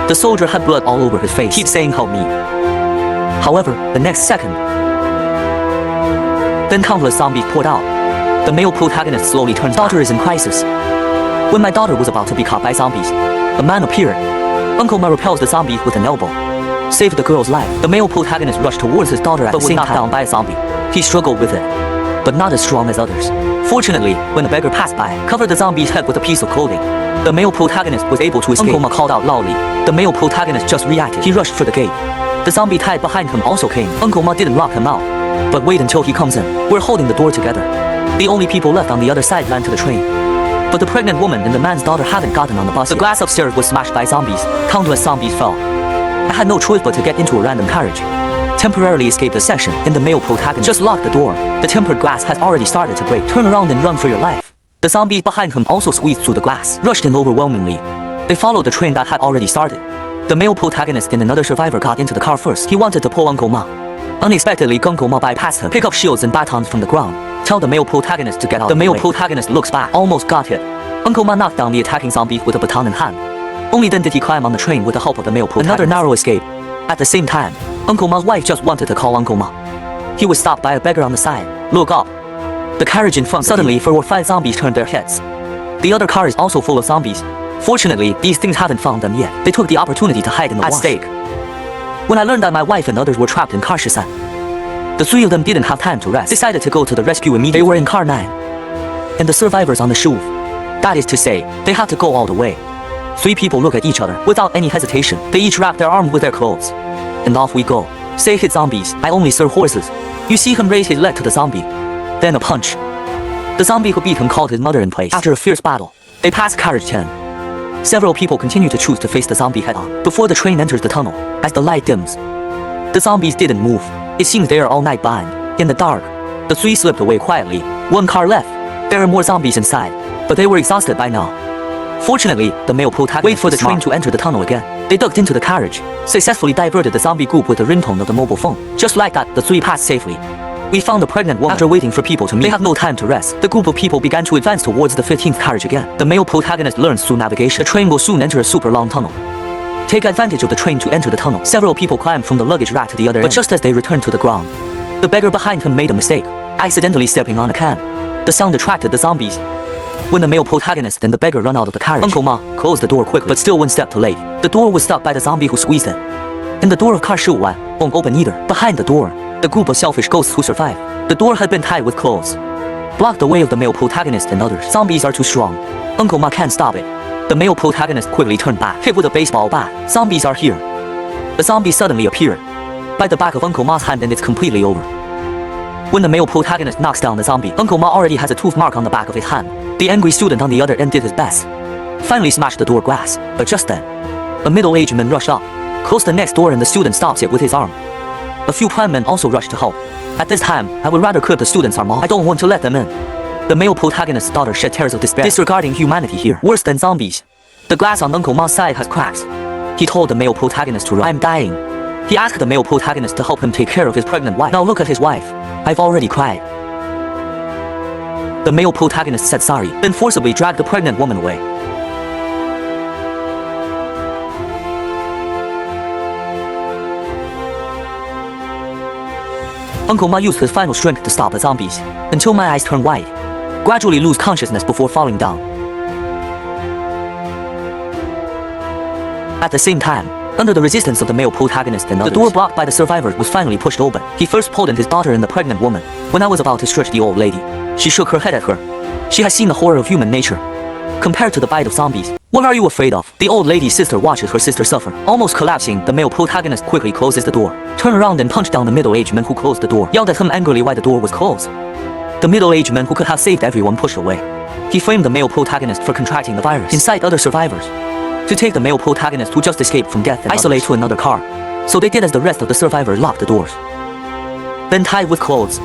The soldier had blood all over his face. Keep saying help me. However, the next second, then countless zombies poured out. The male protagonist slowly turns. Daughter is in crisis. When my daughter was about to be caught by zombies, a man appeared. Uncle Ma repels the zombie with an elbow. Saved the girl's life. The male protagonist rushed towards his daughter but was knocked down by a zombie. He struggled with it, but not as strong as others. Fortunately, when a beggar passed by, covered the zombie's head with a piece of clothing. The male protagonist was able to escape. Uncle Ma called out loudly. The male protagonist just reacted. He rushed for the gate. The zombie tied behind him also came. Uncle Ma didn't lock him out, but wait until he comes in. We're holding the door together. The only people left on the other side ran to the train. But the pregnant woman and the man's daughter hadn't gotten on the bus. The glass upstairs was smashed by zombies. Countless zombies fell. I had no choice but to get into a random carriage. Temporarily escape the section, and the male protagonist just locked the door. The tempered glass has already started to break. Turn around and run for your life. The zombies behind him also squeezed through the glass, rushed in overwhelmingly. They followed the train that had already started. The male protagonist and another survivor got into the car first. He wanted to pull Uncle Ma. Unexpectedly, Uncle Ma bypassed him. Pick up shields and batons from the ground. Tell the male protagonist to get out. The male protagonist looks back, almost got hit. Uncle Ma knocked down the attacking zombie with a baton in hand. Only then did he climb on the train with the help of the male protagonist. Another narrow escape. At the same time, Uncle Ma's wife just wanted to call Uncle Ma. He was stopped by a beggar on the side. Look up. The carriage in front. Suddenly, 4 or 5 zombies turned their heads. The other car is also full of zombies. Fortunately, these things haven't found them yet. They took the opportunity to hide in the wash. At stake. When I learned that my wife and others were trapped in car Busan, the 3 of them didn't have time to rest. Decided to go to the rescue immediately. They were in car 9. And the survivors on the shove. That is to say, they had to go all the way. 3 people look at each other. Without any hesitation, they each wrap their arm with their clothes. And off we go. Say hit zombies, I only serve horses. You see him raise his leg to the zombie. Then a punch. The zombie who beat him called his mother in place. After a fierce battle, they passed carriage 10. Several people continue to choose to face the zombie head-on before the train enters the tunnel. As the light dims, the zombies didn't move. It seems they are all night blind. In the dark, the 3 slipped away quietly. 1 car left. There are more zombies inside, but they were exhausted by now. Fortunately, the male protagonist waited for the train to enter the tunnel again. They ducked into the carriage, successfully diverted the zombie group with the ringtone of the mobile phone. Just like that, the 3 passed safely. We found the pregnant woman. After waiting for people to meet, they have no time to rest. The group of people began to advance towards the 15th carriage again. The male protagonist learns through navigation. The train will soon enter a super long tunnel. Take advantage of the train to enter the tunnel. Several people climbed from the luggage rack to the other end. But just as they returned to the ground, the beggar behind him made a mistake, accidentally stepping on a can. The sound attracted the zombies. When the male protagonist and the beggar run out of the carriage, Uncle Ma closed the door quickly, but still 1 step too late. The door was stopped by the zombie who squeezed it. And the door of car Soo-an won't open either. Behind the door, the group of selfish ghosts who survived. The door had been tied with clothes. Blocked the way of the male protagonist and others. Zombies are too strong. Uncle Ma can't stop it. The male protagonist quickly turned back, hit with a baseball bat. Zombies are here. The zombie suddenly appeared by the back of Uncle Ma's hand, and it's completely over. When the male protagonist knocks down the zombie, Uncle Ma already has a tooth mark on the back of his hand. The angry student on the other end did his best. Finally smashed the door glass, but just then, a middle-aged man rushed up, closed the next door, and the student stops it with his arm. A few prime men also rushed to help. At this time, I would rather cut the student's arm off. I don't want to let them in. The male protagonist's daughter shed tears of despair, disregarding humanity here. Worse than zombies. The glass on Uncle Ma's side has cracks. He told the male protagonist to run. I'm dying. He asked the male protagonist to help him take care of his pregnant wife. Now look at his wife. I've already cried. The male protagonist said sorry, then forcibly dragged the pregnant woman away. Uncle Ma used his final strength to stop the zombies, until my eyes turned wide, gradually lose consciousness before falling down. At the same time, under the resistance of the male protagonist and others, the door blocked by the survivors was finally pushed open. He first pulled in his daughter and the pregnant woman. When I was about to stretch the old lady, she shook her head at her. She has seen the horror of human nature, compared to the bite of zombies. What are you afraid of? The old lady's sister watches her sister suffer. Almost collapsing, the male protagonist quickly closes the door, turned around and punched down the middle-aged man who closed the door, yelled at him angrily why the door was closed. The middle-aged man who could have saved everyone pushed away. He framed the male protagonist for contracting the virus, incite other survivors to take the male protagonist who just escaped from death and isolate to another car. So they did as the rest of the survivors locked the doors, then tied with clothes.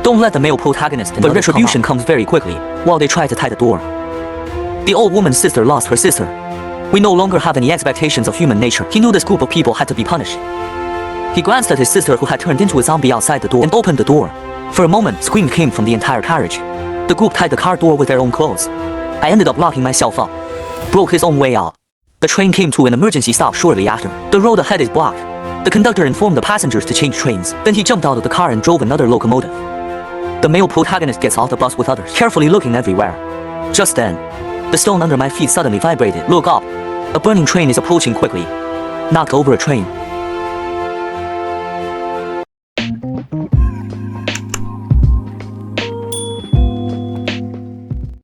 Don't let the male protagonist in, but retribution comes very quickly while they try to tie the door. The old woman's sister lost her sister. We no longer have any expectations of human nature. He knew this group of people had to be punished. He glanced at his sister who had turned into a zombie outside the door and opened the door. For a moment, screams came from the entire carriage. The group tied the car door with their own clothes. I ended up locking myself up, broke his own way out. The train came to an emergency stop shortly after. The road ahead is blocked. The conductor informed the passengers to change trains. Then he jumped out of the car and drove another locomotive. The male protagonist gets off the bus with others, carefully looking everywhere. Just then, the stone under my feet suddenly vibrated. Look up. A burning train is approaching quickly. Knocked over a train.